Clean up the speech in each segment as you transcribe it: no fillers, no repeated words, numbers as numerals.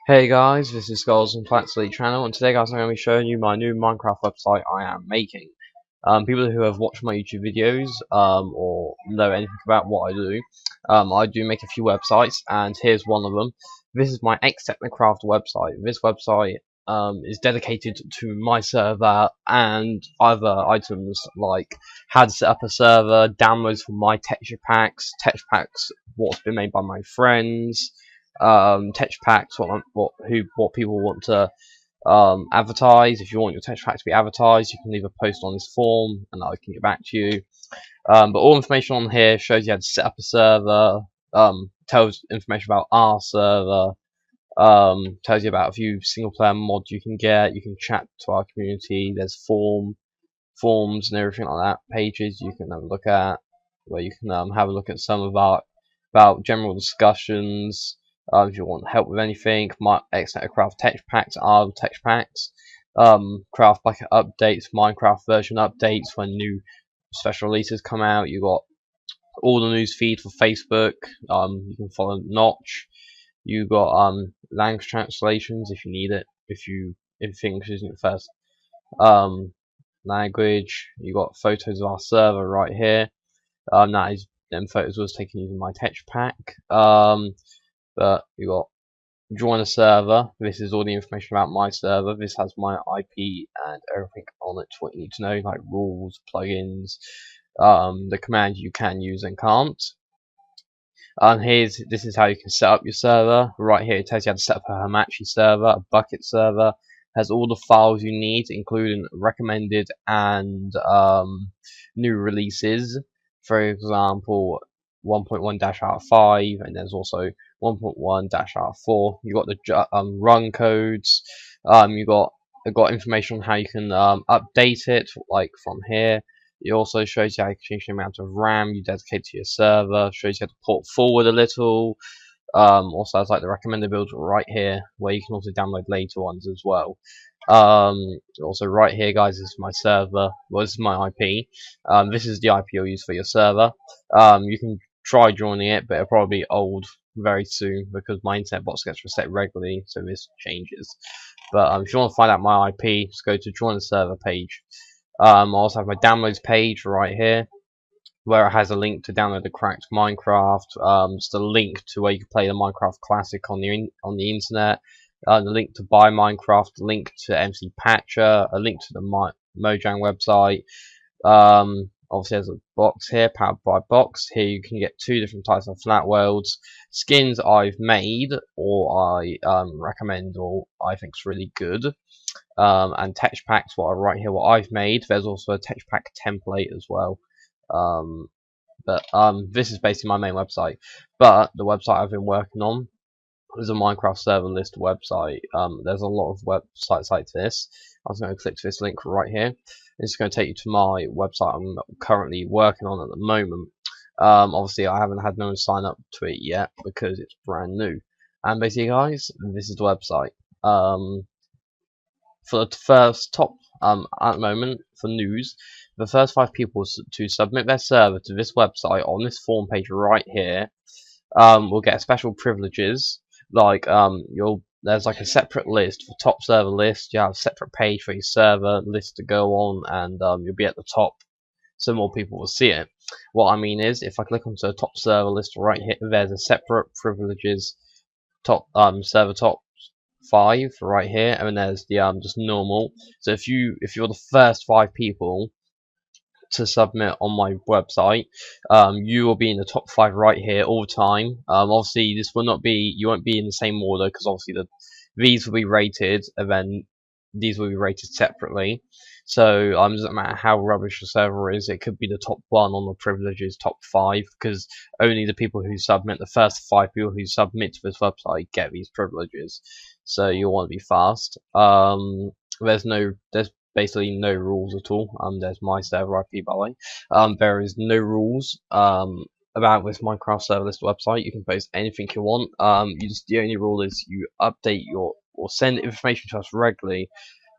Hey guys, this is Skulls and Flats Elite channel, and today guys I'm going to be showing you my new Minecraft website I am making. People who have watched my YouTube videos or know anything about what I do make a few websites, and here's one of them. This is my X-Technocraft website. This website is dedicated to my server and other items like how to set up a server, downloads for my texture packs what's been made by my friends, texture packs, what people want to advertise. If you want your texture pack to be advertised, you can leave a post on this form, and I can get back to you. But all information on here shows you how to set up a server, tells information about our server, tells you about a few single player mods you can get. You can chat to our community. There's forms and everything like that. Pages you can have a look at, where you can have a look at some of our about general discussions. If you want help with anything, my X-Netcraft texture packs are texture packs. Craft bucket updates, Minecraft version updates when new special releases come out. You got all the news feed for Facebook. You can follow Notch. You got language translations if you need it. If English isn't your first language. You got photos of our server right here. That is them photos was taken using my texture pack. But you got join a server. This is all the information about my server. This has my IP and everything on it, what you need to know, like rules, plugins, the commands you can use and can't. This is how you can set up your server. Right here it tells you how to set up a Hamachi server, a bucket server. Has all the files you need, including recommended and new releases. For example, 1.1-out of 5, and there's also 1.1-out of 4. You got the run codes. You got information on how you can update it, like from here. It also shows you how you can change the amount of RAM you dedicate to your server. Shows you how to port forward a little. Also has like the recommended build right here, where you can also download later ones as well. Also right here, guys, is my server. Well, this is my IP. This is the IP you'll use for your server. You can try joining it, but it'll probably be old very soon because my internet box gets reset regularly, so this changes. But if you want to find out my IP, just go to join the server page. I also have my downloads page right here, where it has a link to download the cracked Minecraft, just a link to where you can play the Minecraft Classic on the internet, the link to buy Minecraft, a link to MC Patcher, a link to the Mojang website. Obviously there's a box here, powered by Box. Here you can get 2 different types of flat worlds, skins I've made or I recommend or I think's really good. And texture packs, what I write here, what I've made. There's also a texture pack template as well. But this is basically my main website. But the website I've been working on is a Minecraft server list website. There's a lot of websites like this. I was going to click to this link right here. It's going to take you to my website I'm currently working on at the moment. Obviously, I haven't had no one sign up to it yet because it's brand new. And basically, guys, this is the website. For the first top at the moment for news, the first 5 people to submit their server to this website on this form page right here will get special privileges. Like there's like a separate list for top server list. You have a separate page for your server list to go on, and you'll be at the top, so more people will see it. What I mean is, if I click onto the top server list right here, there's a separate privileges top server top 5 right here, and then there's the just normal. So if you're the first 5 people to submit on my website, you will be in the top 5 right here all the time. Obviously this will not be, you won't be in the same order because obviously these will be rated and then these will be rated separately. So it doesn't matter how rubbish the server is, it could be the top 1 on the privileges top 5 because only the people who submit, the first 5 people who submit to this website get these privileges. So you'll want to be fast. There's basically no rules at all. There's my server IP, by the way. There is no rules about this Minecraft server list website. You can post anything you want. The only rule is you update or send information to us regularly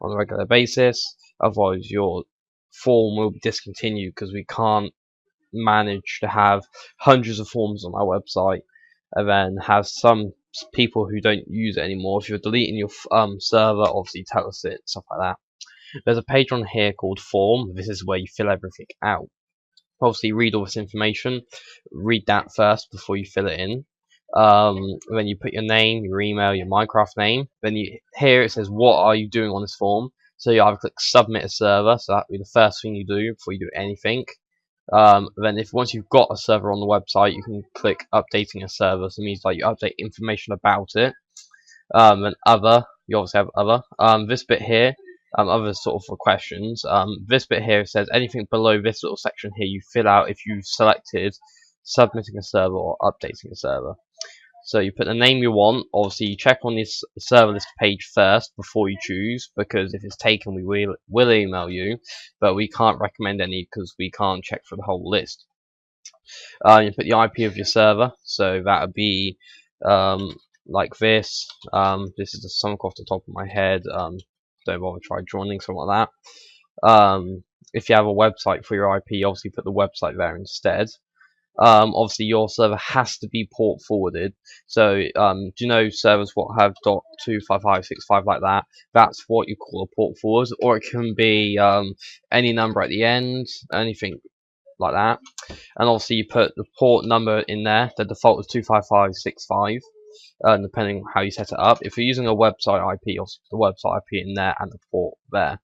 on a regular basis. Otherwise, your form will be discontinued because we can't manage to have hundreds of forms on our website and then have some people who don't use it anymore. If you're deleting your server, obviously tell us it, stuff like that. There's a page on here called form. This is where you fill everything out. Obviously read all this information, read that first before you fill it in. Then you put your name, your email, your Minecraft name. Then here it says what are you doing on this form. So you either click submit a server, so that'll be the first thing you do before you do anything. Then once you've got a server on the website, you can click updating a server. So it means like you update information about it. And other, you obviously have other. This bit here, other sort of questions. This bit here says anything below this little section here you fill out if you've selected submitting a server or updating a server. So you put the name you want. Obviously, you check on this server list page first before you choose, because if it's taken, we will email you, but we can't recommend any because we can't check for the whole list. You put the IP of your server, so that would be like this. This is just something off the top of my head. Don't bother try joining something like that. If you have a website for your IP, obviously put the website there instead. Obviously your server has to be port forwarded. So do you know servers what have .25565 like that? That's what you call a port forward, or it can be any number at the end, anything like that. And obviously you put the port number in there. The default is 25565. Depending on how you set it up. If you're using a website IP, also the website IP in there and the port there.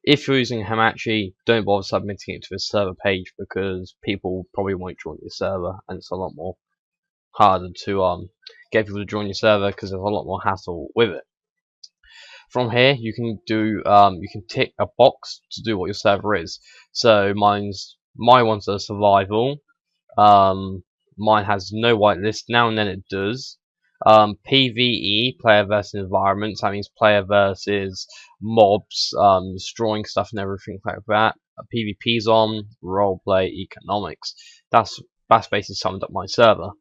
If you're using Hamachi, don't bother submitting it to a server page because people probably won't join your server, and it's a lot more harder to get people to join your server because there's a lot more hassle with it. From here, you can do you can tick a box to do what your server is. So my one's a survival. Mine has no whitelist. Now and then it does. PvE, player versus environments. That means player versus mobs, destroying stuff and everything like that. PvP's on, roleplay, economics. That's basically summed up my server.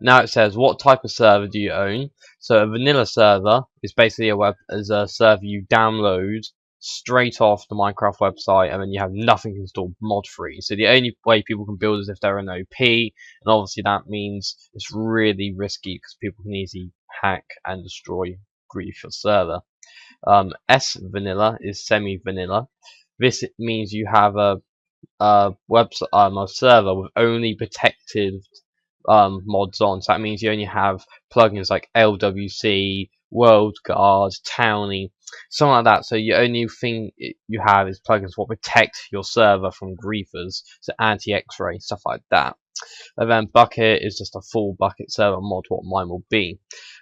Now it says what type of server do you own. So a vanilla server is basically a server you download straight off the Minecraft website, and then you have nothing installed mod free. So the only way people can build is if they're an OP, and obviously that means it's really risky because people can easily hack and destroy grief your server. S vanilla is semi vanilla. This means you have a website, a server with only protected mods on. So that means you only have plugins like LWC, WorldGuard, Townie, something like that. So the only thing you have is plugins what protect your server from griefers, so anti-X-ray, stuff like that. And then Bukkit is just a full Bukkit server mod, what mine will be.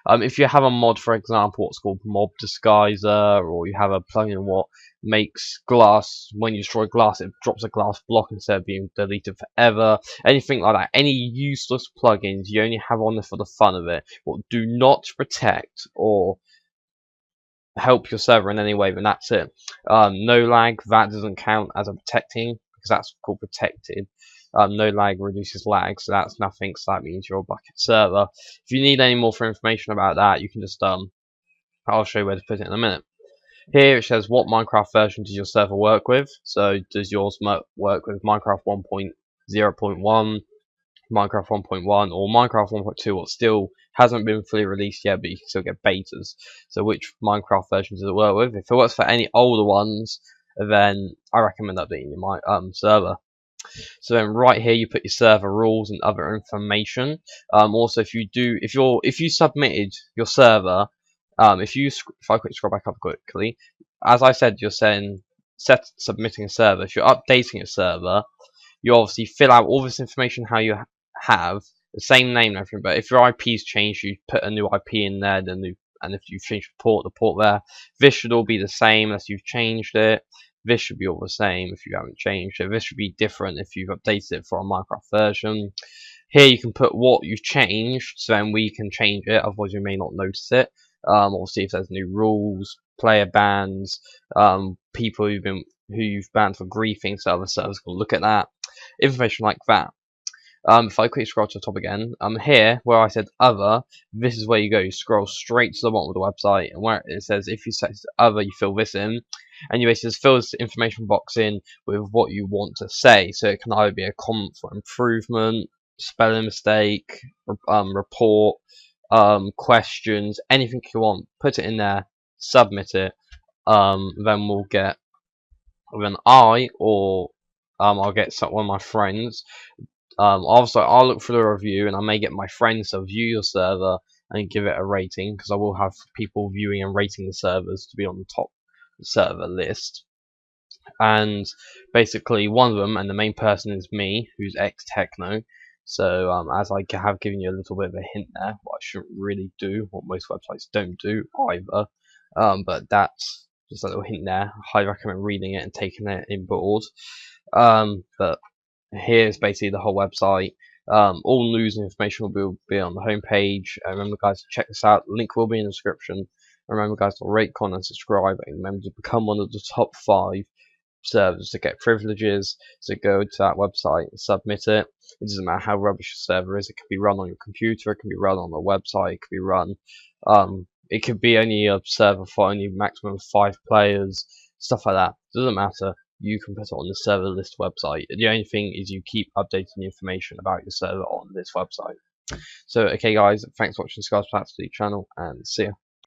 If you have a mod, for example, what's called Mob Disguiser, or you have a plugin what makes glass, when you destroy glass, it drops a glass block instead of being deleted forever, anything like that, any useless plugins you only have on there for the fun of it, what do not protect or help your server in any way, then that's it. No lag, that doesn't count as a protecting, because that's called protected. No lag reduces lag, so that's nothing, so that means you're a Bukkit server. If you need any more information about that, you can just I'll show you where to put it in a minute. Here it says what Minecraft version does your server work with. So does yours work with Minecraft 1.0.1, Minecraft 1.1, or Minecraft 1.2, what still hasn't been fully released yet, but you can still get betas. So which Minecraft version does it work with? If it works for any older ones, then I recommend updating your server. So then right here you put your server rules and other information. Also if you submitted your server, if I quick scroll back up quickly, as I said, you're submitting a server. If you're updating a server, you obviously fill out all this information how you have the same name and everything. But if your IP's changed, you put a new IP in there, and if you've changed the port there. This should all be the same unless you've changed it. This should be all the same if you haven't changed it. This should be different if you've updated it for a Minecraft version. Here you can put what you've changed, so then we can change it, otherwise you may not notice it. Or see if there's new rules, player bans, people who you've banned for griefing, so other servers can look at that. Information like that. If I quickly scroll to the top again, here where I said other, this is where you go. You scroll straight to the bottom of the website, and where it says if you set other, you fill this in, and you basically just fill this information box in with what you want to say. So it can either be a comment for improvement, spelling mistake, report, questions, anything you want, put it in there, submit it. Then we'll get, then I'll get one of my friends. Also, I'll look for the review, and I may get my friends to view your server and give it a rating, because I will have people viewing and rating the servers to be on the top server list. And basically, one of them, and the main person is me, who's ex-Techno. So as I have given you a little bit of a hint there, what I shouldn't really do, what most websites don't do either. But that's just a little hint there. I highly recommend reading it and taking it in board. But here's basically the whole website. All news and information will be on the homepage. Remember, guys, to check this out. The link will be in the description. Remember, guys, to rate, comment, and subscribe. And remember to become one of the top 5 servers to get privileges. So go to that website and submit it. It doesn't matter how rubbish your server is. It can be run on your computer. It can be run on the website. It can be run. It could be only a server for only maximum 5 players. Stuff like that. Doesn't matter. You can put it on the server list website. The only thing is you keep updating the information about your server on this website. So, okay, guys, thanks for watching Sky's Platitude channel, and see ya.